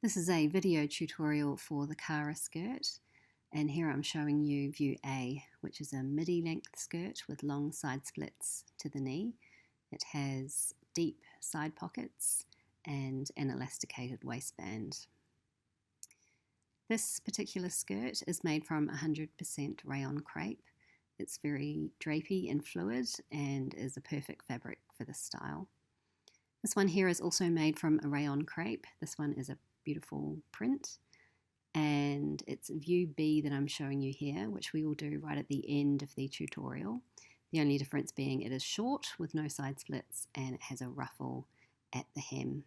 This is a video tutorial for the Cara skirt, and here I'm showing you view A, which is a midi length skirt with long side splits to the knee. It has deep side pockets and an elasticated waistband. This particular skirt is made from 100% rayon crepe. It's very drapey and fluid and is a perfect fabric for this style. This one here is also made from a rayon crepe. This one is a beautiful print, and it's view B that I'm showing you here, which we will do right at the end of the tutorial. The only difference being it is short with no side splits and it has a ruffle at the hem.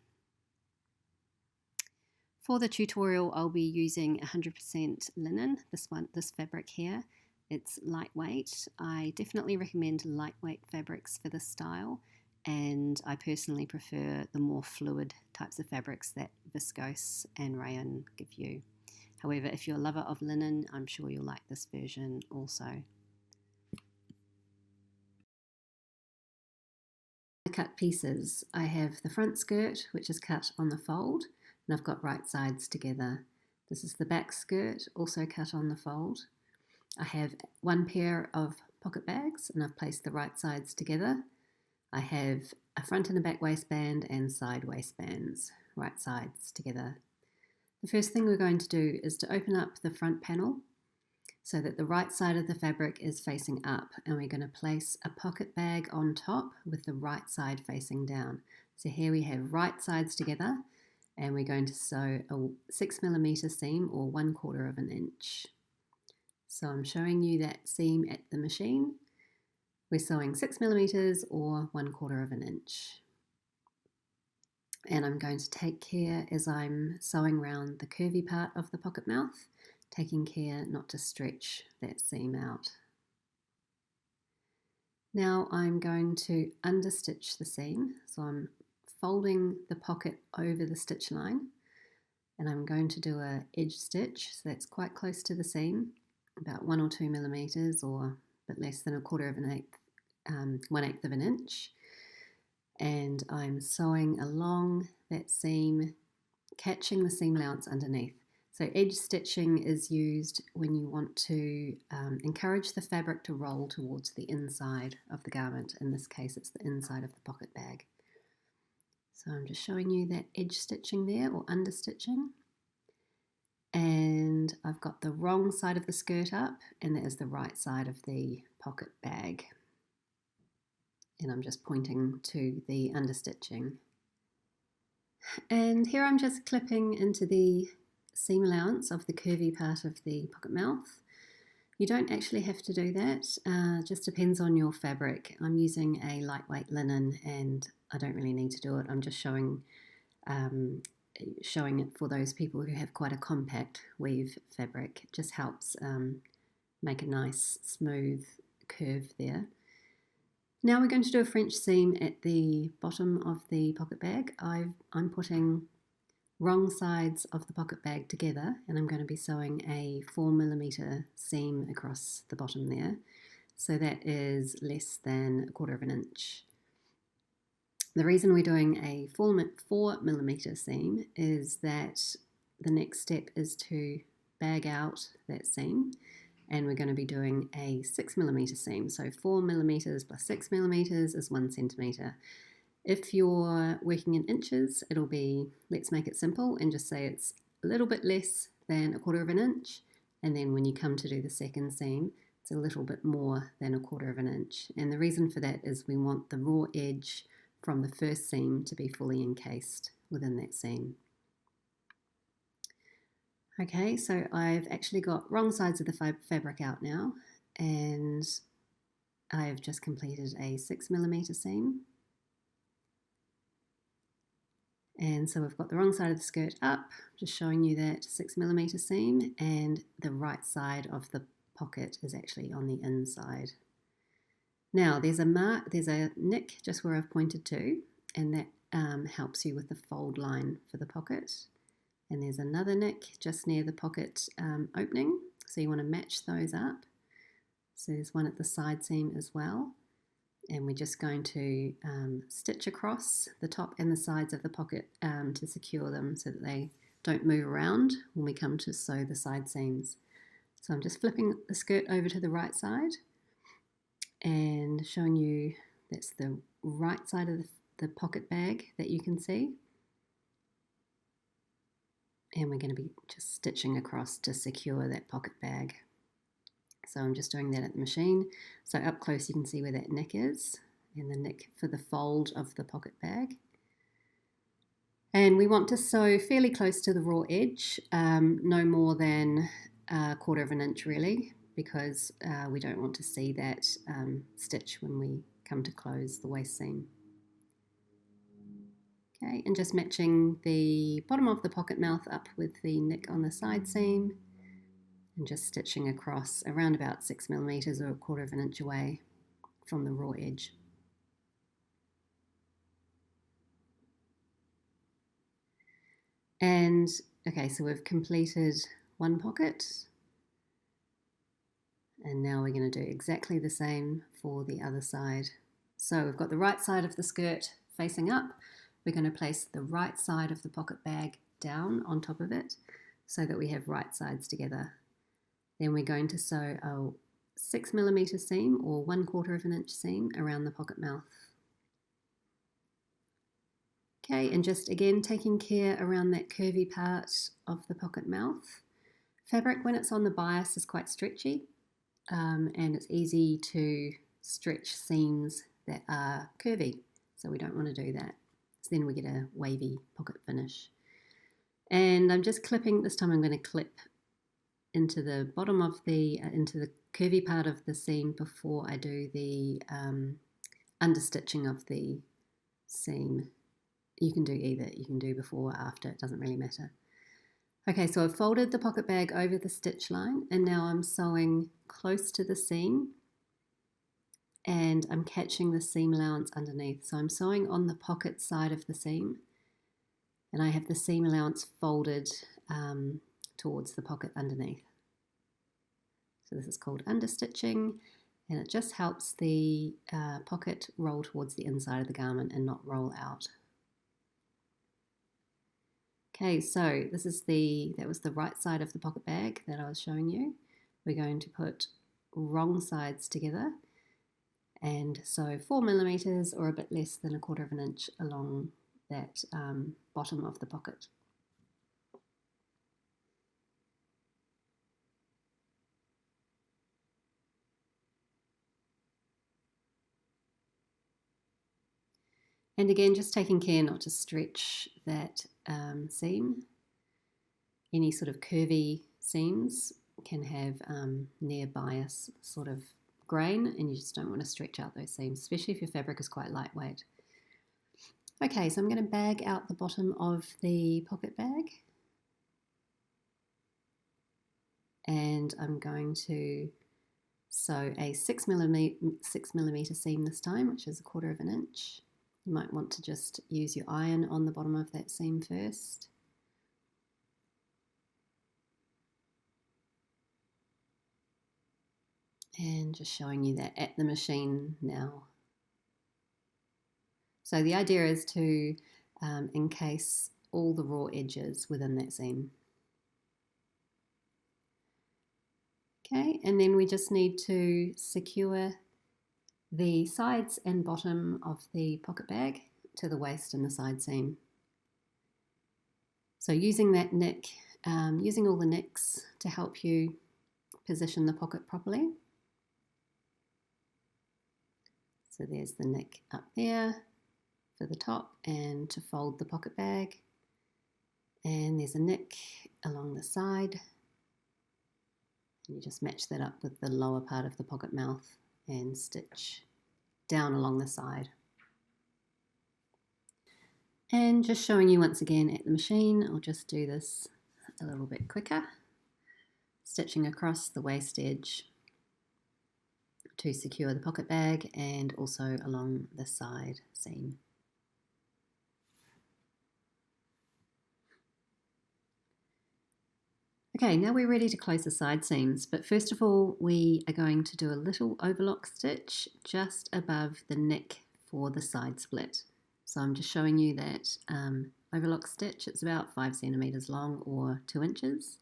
For the tutorial, I'll be using 100% linen, this fabric here. It's lightweight. I definitely recommend lightweight fabrics for this style, and I personally prefer the more fluid types of fabrics that viscose and rayon give you. However, if you're a lover of linen, I'm sure you'll like this version also. The cut pieces. I have the front skirt, which is cut on the fold, and I've got right sides together. This is the back skirt, also cut on the fold. I have one pair of pocket bags, and I've placed the right sides together. I have a front and a back waistband and side waistbands, right sides together. The first thing we're going to do is to open up the front panel so that the right side of the fabric is facing up, and we're going to place a pocket bag on top with the right side facing down. So here we have right sides together, and we're going to sew a 6mm seam or 1/4 of an inch. So I'm showing you that seam at the machine. We're sewing 6mm or 1/4 of an inch. And I'm going to take care as I'm sewing around the curvy part of the pocket mouth, taking care not to stretch that seam out. Now I'm going to understitch the seam. So I'm folding the pocket over the stitch line, and I'm going to do an edge stitch. So that's quite close to the seam, about 1 or 2 millimeters, or a bit less than 1/4 of an eighth. 1/8 of an inch, and I'm sewing along that seam, catching the seam allowance underneath. So edge stitching is used when you want to encourage the fabric to roll towards the inside of the garment. In this case, it's the inside of the pocket bag. So I'm just showing you that edge stitching there, or under stitching. And I've got the wrong side of the skirt up, and that is the right side of the pocket bag. And I'm just pointing to the understitching. And here I'm just clipping into the seam allowance of the curvy part of the pocket mouth. You don't actually have to do that, just depends on your fabric. I'm using a lightweight linen and I don't really need to do it. I'm just showing it for those people who have quite a compact weave fabric. It just helps make a nice smooth curve there. Now we're going to do a French seam at the bottom of the pocket bag. I'm putting wrong sides of the pocket bag together, and I'm going to be sewing a 4mm seam across the bottom there. So that is less than 1/4 of an inch. The reason we're doing a 4mm seam is that the next step is to bag out that seam, and we're going to be doing a 6mm seam. So 4mm plus 6mm is 1 centimetre. If you're working in inches, it'll be, let's make it simple and just say it's a little bit less than 1/4 of an inch. And then when you come to do the second seam, it's a little bit more than 1/4 of an inch. And the reason for that is we want the raw edge from the first seam to be fully encased within that seam. Okay, so I've actually got wrong sides of the fabric out now, and I've just completed a 6mm seam. And so we've got the wrong side of the skirt up, just showing you that 6mm seam, and the right side of the pocket is actually on the inside. Now there's a nick just where I've pointed to, and that helps you with the fold line for the pocket. And there's another nick just near the pocket opening, so you want to match those up. So there's one at the side seam as well, and we're just going to stitch across the top and the sides of the pocket to secure them so that they don't move around when we come to sew the side seams. So I'm just flipping the skirt over to the right side and showing you that's the right side of the pocket bag that you can see. And we're going to be just stitching across to secure that pocket bag. So I'm just doing that at the machine. So up close you can see where that nick is, and the nick for the fold of the pocket bag. And we want to sew fairly close to the raw edge, no more than 1/4 of an inch really, because we don't want to see that stitch when we come to close the waist seam. Okay, and just matching the bottom of the pocket mouth up with the nick on the side seam, and just stitching across around about 6 millimeters or 1/4 of an inch away from the raw edge. And okay, so we've completed one pocket, and now we're going to do exactly the same for the other side. So we've got the right side of the skirt facing up. We're going to place the right side of the pocket bag down on top of it so that we have right sides together. Then we're going to sew a 6 millimeter seam or 1/4 of an inch seam around the pocket mouth. Okay, and just again taking care around that curvy part of the pocket mouth. Fabric, when it's on the bias, is quite stretchy, and it's easy to stretch seams that are curvy, so we don't want to do that. So then we get a wavy pocket finish. And I'm just clipping, this time I'm going to clip into the bottom of into the curvy part of the seam before I do the understitching of the seam. You can do either, you can do before or after, it doesn't really matter. Okay, so I've folded the pocket bag over the stitch line, and now I'm sewing close to the seam, and I'm catching the seam allowance underneath. So I'm sewing on the pocket side of the seam, and I have the seam allowance folded towards the pocket underneath. So this is called understitching, and it just helps the pocket roll towards the inside of the garment and not roll out. Okay, so this is that was the right side of the pocket bag that I was showing you. We're going to put wrong sides together and sew 4 millimeters or a bit less than 1/4 of an inch along that bottom of the pocket. And again, just taking care not to stretch that seam. Any sort of curvy seams can have near bias sort of grain, and you just don't want to stretch out those seams, especially if your fabric is quite lightweight. Okay, so I'm going to bag out the bottom of the pocket bag, and I'm going to sew a 6 millimeter seam this time, which is 1/4 of an inch. You might want to just use your iron on the bottom of that seam first. And just showing you that at the machine now. So the idea is to encase all the raw edges within that seam. Okay, and then we just need to secure the sides and bottom of the pocket bag to the waist and the side seam. So using that nick, using all the nicks to help you position the pocket properly. So there's the nick up there for the top and to fold the pocket bag. And there's a nick along the side. And you just match that up with the lower part of the pocket mouth and stitch down along the side. And just showing you once again at the machine, I'll just do this a little bit quicker. Stitching across the waist edge to secure the pocket bag and also along the side seam. Okay, now we're ready to close the side seams, but first of all we are going to do a little overlock stitch just above the neck for the side split. So I'm just showing you that overlock stitch. It's about 5 centimeters long or 2 inches.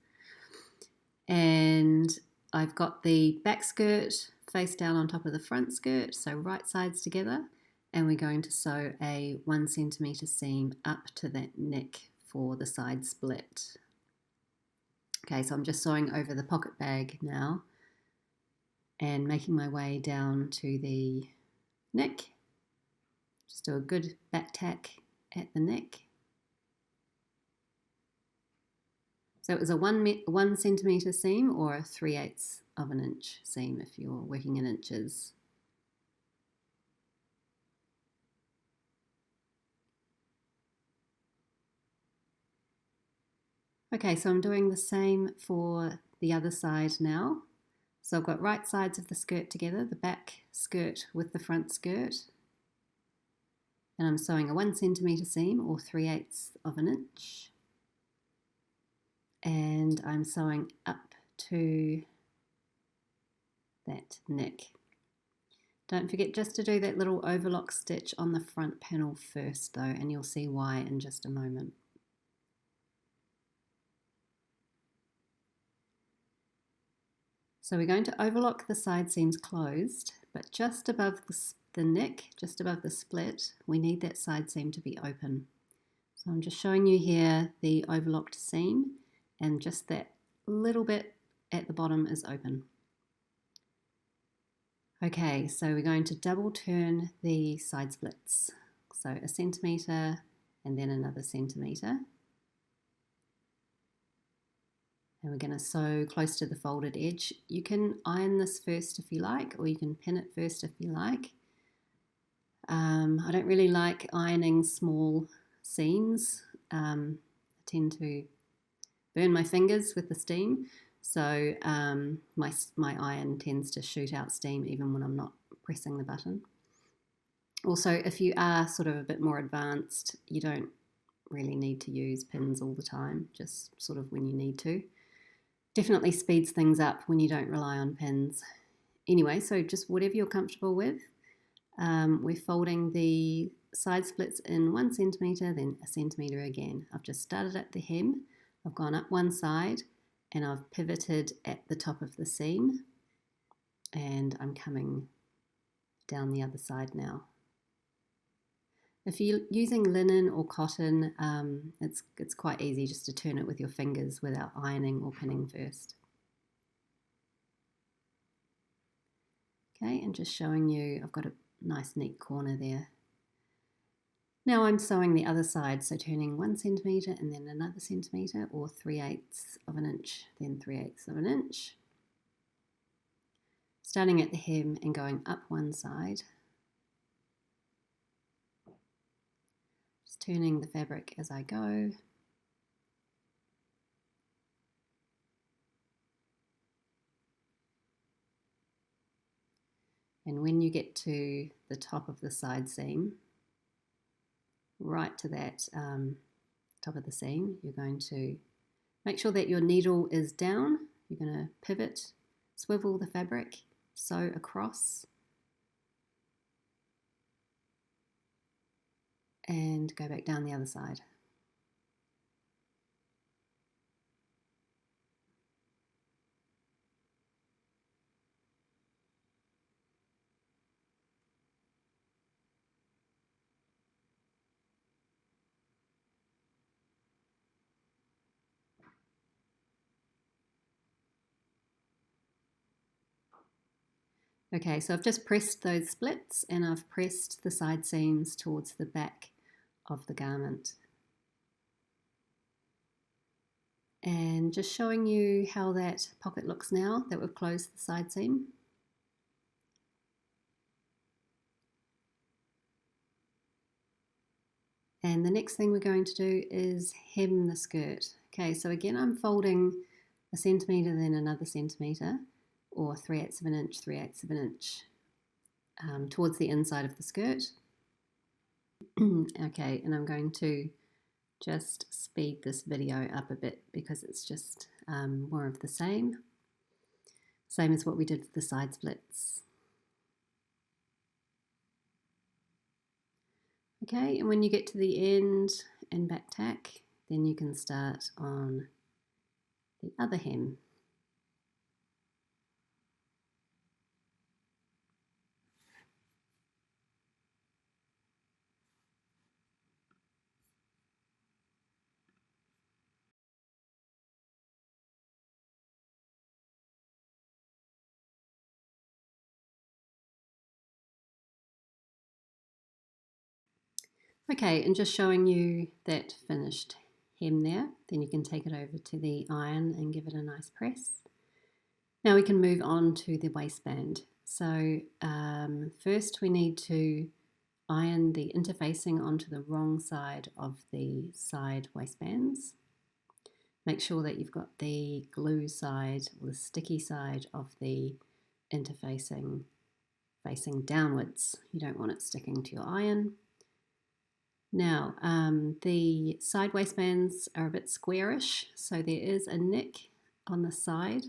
And I've got the back skirt face down on top of the front skirt, so right sides together, and we're going to sew a 1 centimeter seam up to that neck for the side split. Okay, so I'm just sewing over the pocket bag now and making my way down to the neck. Just do a good back tack at the neck. So it was a 1 centimetre seam or a 3/8 of an inch seam if you're working in inches. Okay, so I'm doing the same for the other side now. So I've got right sides of the skirt together, the back skirt with the front skirt. And I'm sewing a 1 centimetre seam or 3/8 of an inch. And I'm sewing up to that neck. Don't forget just to do that little overlock stitch on the front panel first though, and you'll see why in just a moment. So we're going to overlock the side seams closed, but just above the neck, just above the split, we need that side seam to be open. So I'm just showing you here the overlocked seam, and just that little bit at the bottom is open. Okay, so we're going to double turn the side splits. So 1 centimetre and then another centimetre. And we're going to sew close to the folded edge. You can iron this first if you like, or you can pin it first if you like. I don't really like ironing small seams. I tend to burn my fingers with the steam, so my iron tends to shoot out steam even when I'm not pressing the button. Also, if you are sort of a bit more advanced, you don't really need to use pins all the time, just sort of when you need to. Definitely speeds things up when you don't rely on pins. Anyway, so just whatever you're comfortable with. We're folding the side splits in 1 centimetre, then 1 centimetre again. I've just started at the hem, I've gone up one side, and I've pivoted at the top of the seam, and I'm coming down the other side now. If you're using linen or cotton, it's quite easy just to turn it with your fingers without ironing or pinning first. Okay, and just showing you, I've got a nice neat corner there. Now I'm sewing the other side, so turning 1 centimetre and then another centimetre, or 3/8 of an inch, then 3/8 of an inch. Starting at the hem and going up one side. Just turning the fabric as I go. And when you get to the top of the side seam, right to that top of the seam, you're going to make sure that your needle is down. You're going to pivot, swivel the fabric, sew across, and go back down the other side. Okay, so I've just pressed those splits and I've pressed the side seams towards the back of the garment. And just showing you how that pocket looks now that we've closed the side seam. And the next thing we're going to do is hem the skirt. Okay, so again I'm folding 1 centimetre, then another centimetre, or 3/8 of an inch, 3/8 of an inch towards the inside of the skirt. Okay, and I'm going to just speed this video up a bit because it's just more of the same as what we did for the side splits. Okay, and when you get to the end and back tack, then you can start on the other hem. Okay, and just showing you that finished hem there, then you can take it over to the iron and give it a nice press. Now we can move on to the waistband. So first we need to iron the interfacing onto the wrong side of the side waistbands. Make sure that you've got the glue side or the sticky side of the interfacing facing downwards. You don't want it sticking to your iron. Now, the side waistbands are a bit squarish, so there is a nick on the side,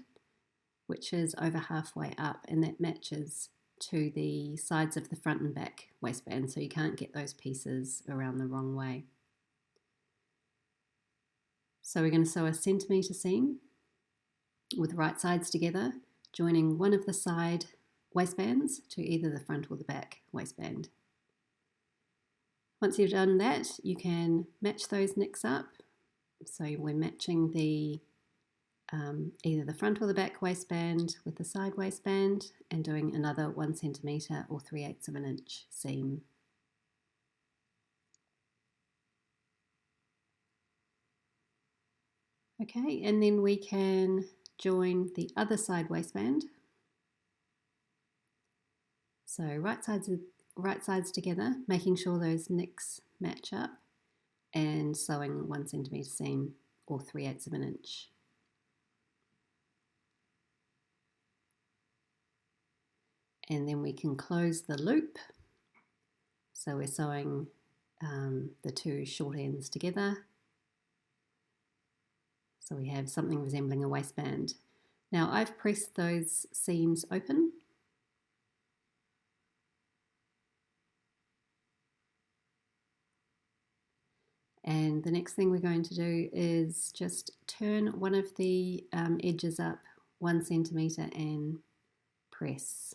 which is over halfway up, and that matches to the sides of the front and back waistband, so you can't get those pieces around the wrong way. So we're going to sew a centimetre seam with right sides together, joining one of the side waistbands to either the front or the back waistband. Once you've done that, you can match those nicks up. So we're matching the either the front or the back waistband with the side waistband and doing another 1 centimetre or 3/8 of an inch seam. Okay, and then we can join the other side waistband. So right sides together, making sure those nicks match up and sewing 1 centimetre seam or 3/8 of an inch. And then we can close the loop. So we're sewing the two short ends together. So we have something resembling a waistband. Now I've pressed those seams open. And the next thing we're going to do is just turn one of the edges up 1 centimetre and press.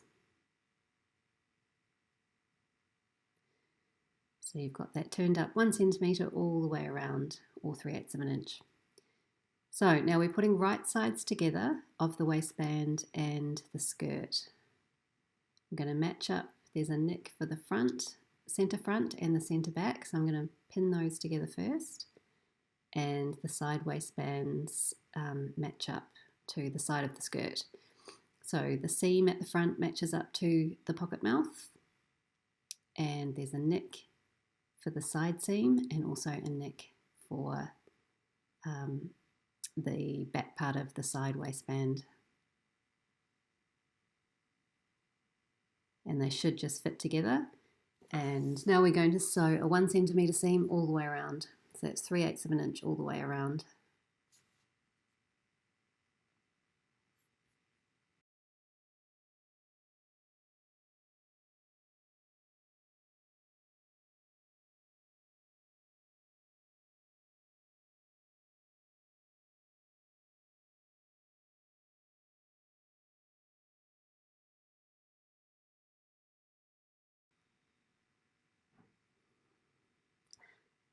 So you've got that turned up 1 centimetre all the way around, or 3/8 of an inch. So now we're putting right sides together of the waistband and the skirt. I'm going to match up, there's a nick for the front, centre front and the centre back, so I'm going to pin those together first, and the side waistbands match up to the side of the skirt. So the seam at the front matches up to the pocket mouth, and there's a nick for the side seam and also a nick for the back part of the side waistband. And they should just fit together. And now we're going to sew a 1 centimetre seam all the way around. So that's 3/8 of an inch all the way around.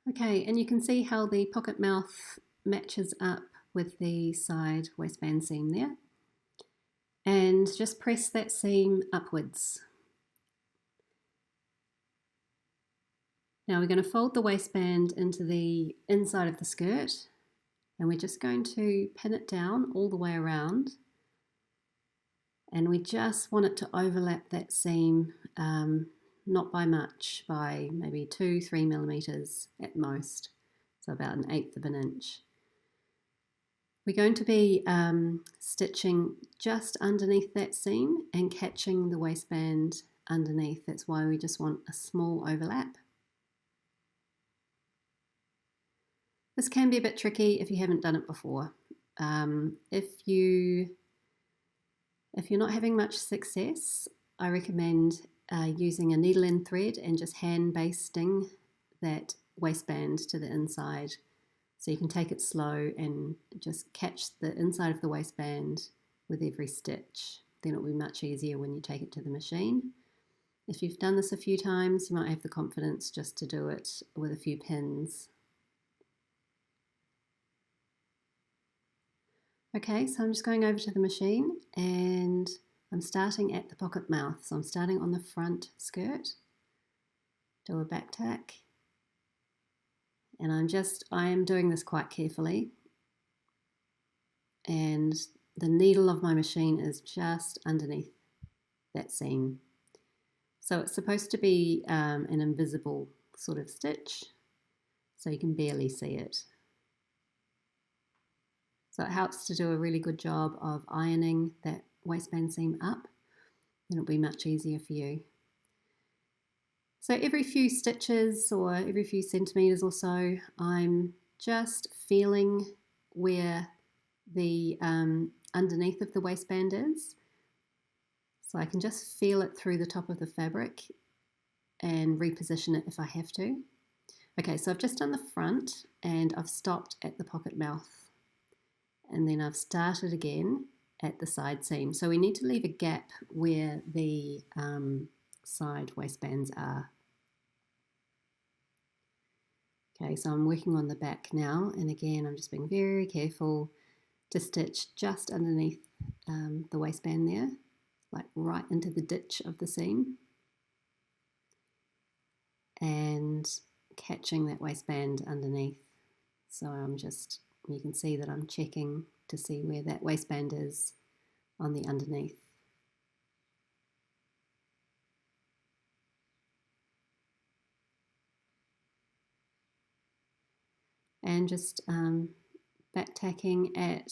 Okay, and you can see how the pocket mouth matches up with the side waistband seam there. And just press that seam upwards. Now we're going to fold the waistband into the inside of the skirt, and we're just going to pin it down all the way around, and we just want it to overlap that seam, not by much, by maybe 2-3 millimeters at most, so about 1/8 of an inch. We're going to be stitching just underneath that seam and catching the waistband underneath. That's why we just want a small overlap. This can be a bit tricky if you haven't done it before. If you're not having much success, I recommend using a needle and thread and just hand basting that waistband to the inside. So you can take it slow and just catch the inside of the waistband with every stitch. Then it'll be much easier when you take it to the machine. If you've done this a few times, you might have the confidence just to do it with a few pins. Okay, so I'm just going over to the machine and I'm starting at the pocket mouth. So I'm starting on the front skirt, do a back tack, and I am doing this quite carefully. And the needle of my machine is just underneath that seam. So it's supposed to be an invisible sort of stitch, so you can barely see it. So it helps to do a really good job of ironing that waistband seam up, and it'll be much easier for you. So every few stitches or every few centimetres or so, I'm just feeling where the underneath of the waistband is. So I can just feel it through the top of the fabric and reposition it if I have to. Okay, so I've just done the front and I've stopped at the pocket mouth. And then I've started again at the side seam. So we need to leave a gap where the side waistbands are. Okay, so I'm working on the back now, and again I'm just being very careful to stitch just underneath the waistband there, like right into the ditch of the seam, and catching that waistband underneath. So you can see that I'm checking to see where that waistband is on the underneath. And just back tacking at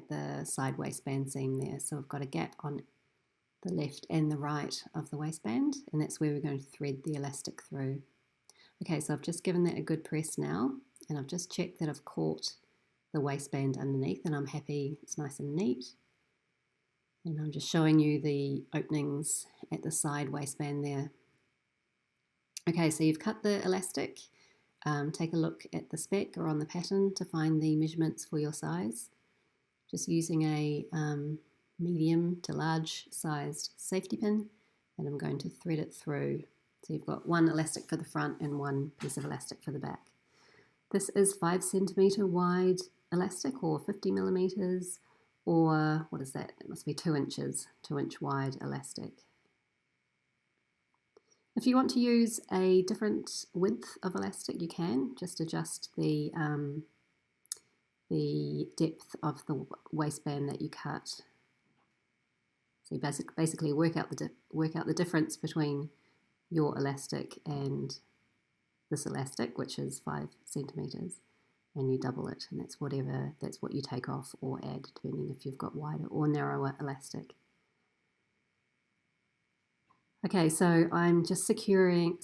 the side waistband seam there. So I've got a gap on the left and the right of the waistband, and that's where we're going to thread the elastic through. Okay, so I've just given that a good press now, and I've just checked that I've caught the waistband underneath, and I'm happy it's nice and neat. And I'm just showing you the openings at the side waistband there. Okay, so you've cut the elastic. Take a look at the spec or on the pattern to find the measurements for your size. Just using a medium to large sized safety pin, and I'm going to thread it through. So you've got one elastic for the front and one piece of elastic for the back. This is 5 centimetre wide elastic, or 50 millimetres, or what is that? It must be 2 inches, 2-inch wide elastic. If you want to use a different width of elastic, you can just adjust the depth of the waistband that you cut. So you basically work out the difference between your elastic and this elastic, which is 5 centimetres, and you double it, and that's what you take off or add, depending if you've got wider or narrower elastic. Okay, so I'm just securing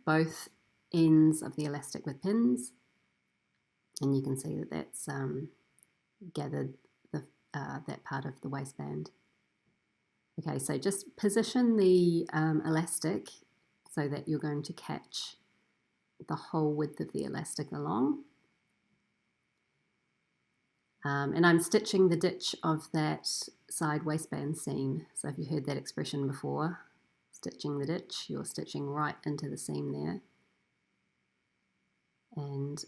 both ends of the elastic with pins, and you can see that that's gathered that part of the waistband. Okay, so just position the elastic so that you're going to catch the whole width of the elastic along. And I'm stitching the ditch of that side waistband seam. So if you heard that expression before, stitching the ditch, you're stitching right into the seam there. And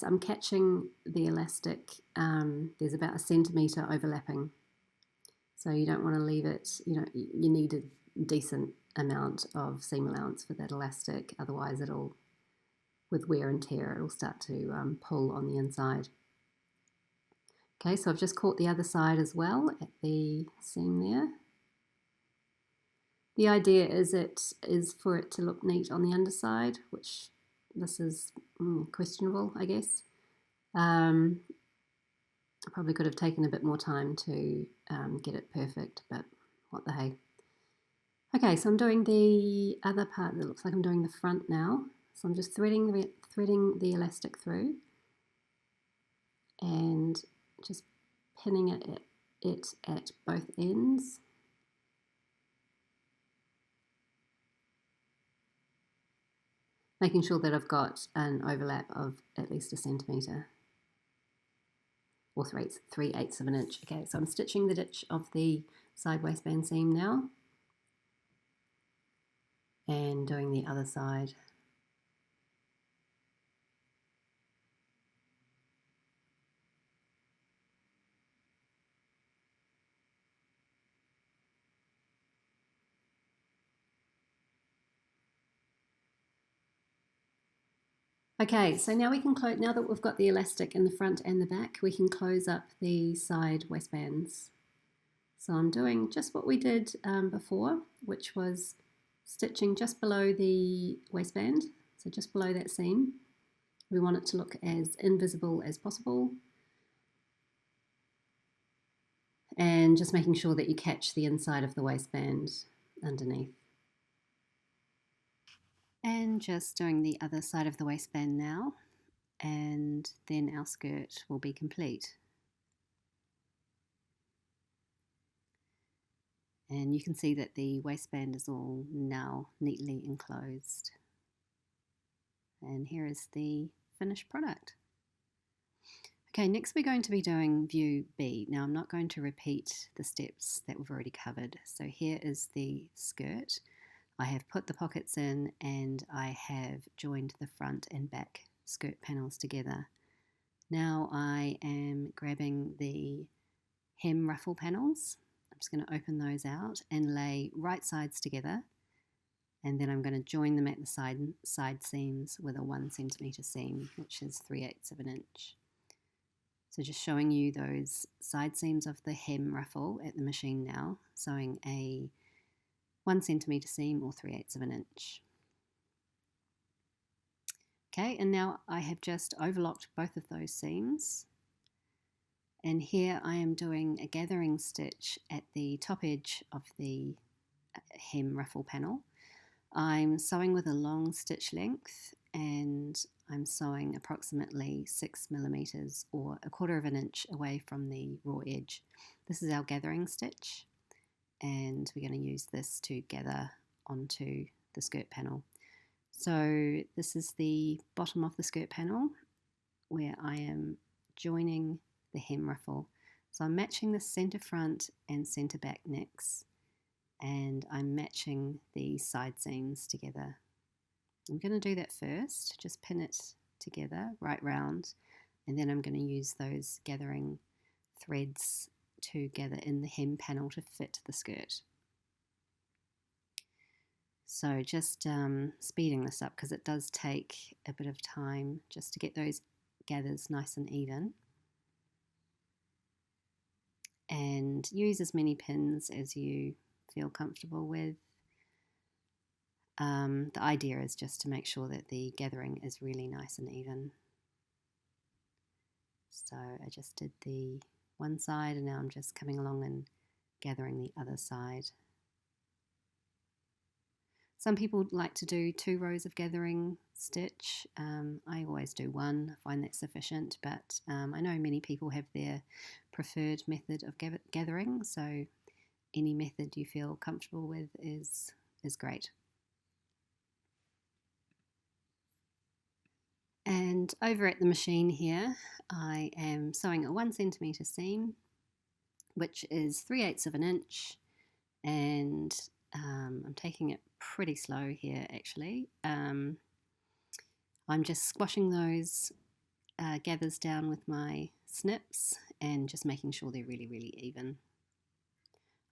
I'm catching the elastic, there's about 1 centimetre overlapping. So you don't want to leave it, you need a decent amount of seam allowance for that elastic, otherwise with wear and tear, it'll start to pull on the inside. Okay, so I've just caught the other side as well at the seam there. The idea is for it to look neat on the underside, which this is questionable, I guess. I probably could have taken a bit more time to get it perfect, but what the hey. Okay, so I'm doing the other part that looks like I'm doing the front now. So I'm just threading the elastic through and just pinning it at both ends. making sure that I've got an overlap of at least a centimetre or 3/8 of an inch. Okay, so I'm stitching the ditch of the side waistband seam now and doing the other side. Okay, so now we can close, now that we've got the elastic in the front and the back, we can close up the side waistbands. So I'm doing just what we did before, which was stitching just below the waistband, so just below that seam. We want it to look as invisible as possible. And just making sure that you catch the inside of the waistband underneath. And just doing the other side of the waistband now, and then our skirt will be complete. And you can see that the waistband is all now neatly enclosed. And here is the finished product. Okay, next we're going to be doing view B. Now I'm not going to repeat the steps that we've already covered. So here is the skirt. I have put the pockets in and I have joined the front and back skirt panels together. Now I am grabbing the hem ruffle panels. I'm just going to open those out and lay right sides together, and then I'm going to join them at the side seams with a 1 centimetre seam, which is 3/8 of an inch. So just showing you those side seams of the hem ruffle at the machine now, sewing a 1 centimetre seam or 3/8 of an inch. Okay, and now I have just overlocked both of those seams. And here I am doing a gathering stitch at the top edge of the hem ruffle panel. I'm sewing with a long stitch length and I'm sewing approximately 6 millimeters or 1/4 of an inch away from the raw edge. This is our gathering stitch, and we're going to use this to gather onto the skirt panel. So this is the bottom of the skirt panel where I am joining the hem ruffle. So I'm matching the center front and center back necks, and I'm matching the side seams together. I'm going to do that first, just pin it together right round, and then I'm going to use those gathering threads to gather in the hem panel to fit the skirt. So just speeding this up because it does take a bit of time just to get those gathers nice and even. And use as many pins as you feel comfortable with. The idea is just to make sure that the gathering is really nice and even. So I just did the one side and now I'm just coming along and gathering the other side. Some people like to do 2 rows of gathering stitch. I always do 1, I find that sufficient, but I know many people have their preferred method of gathering, so any method you feel comfortable with is great. And over at the machine here, I am sewing a 1 centimetre seam, which is 3/8 of an inch, and I'm taking it pretty slow here actually. I'm just squashing those gathers down with my snips and just making sure they're really, really even.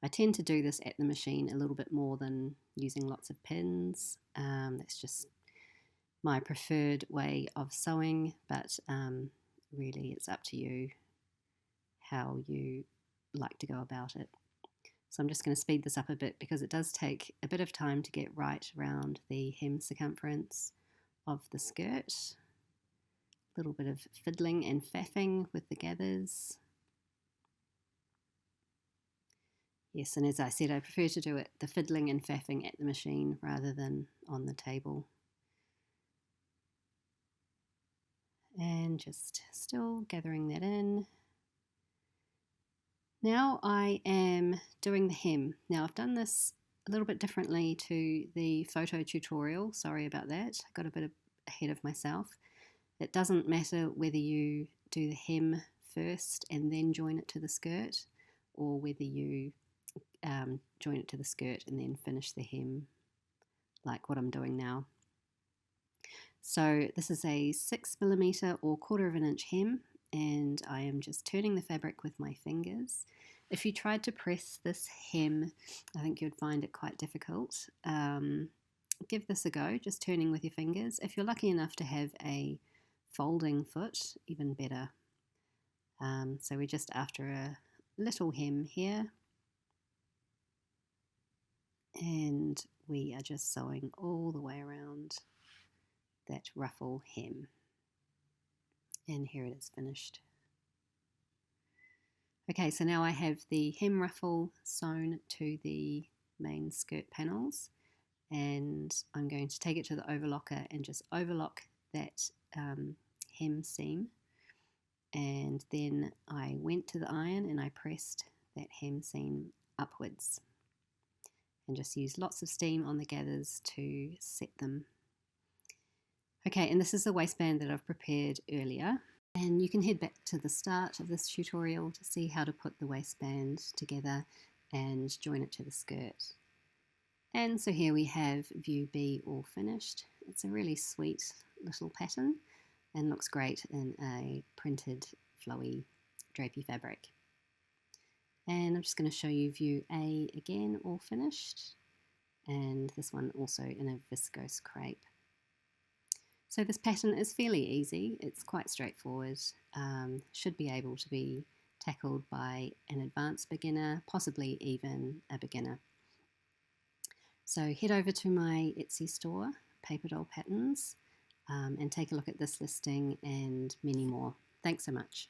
I tend to do this at the machine a little bit more than using lots of pins. That's just my preferred way of sewing, but really it's up to you how you like to go about it. So I'm just going to speed this up a bit because it does take a bit of time to get right around the hem circumference of the skirt. A little bit of fiddling and faffing with the gathers. Yes, and as I said, I prefer to do it the fiddling and faffing at the machine rather than on the table. And just still gathering that in. Now I am doing the hem. Now I've done this a little bit differently to the photo tutorial. Sorry about that, I got a bit ahead of myself. It doesn't matter whether you do the hem first and then join it to the skirt, or whether you join it to the skirt and then finish the hem like what I'm doing now. So this is a 6mm or 1/4 of an inch hem, and I am just turning the fabric with my fingers. If you tried to press this hem, I think you'd find it quite difficult. Give this a go, just turning with your fingers. If you're lucky enough to have a folding foot, even better. So we're just after a little hem here, and we are just sewing all the way around that ruffle hem. And here it is finished. Okay, so now I have the hem ruffle sewn to the main skirt panels, and I'm going to take it to the overlocker and just overlock that hem seam, and then I went to the iron and I pressed that hem seam upwards and just used lots of steam on the gathers to set them. Okay, and this is the waistband that I've prepared earlier, and you can head back to the start of this tutorial to see how to put the waistband together and join it to the skirt. And so here we have view B all finished. It's a really sweet little pattern and looks great in a printed flowy drapey fabric. And I'm just going to show you view A again, all finished, and this one also in a viscose crepe. So this pattern is fairly easy, it's quite straightforward, should be able to be tackled by an advanced beginner, possibly even a beginner. So head over to my Etsy store, Paper Doll Patterns, and take a look at this listing and many more. Thanks so much.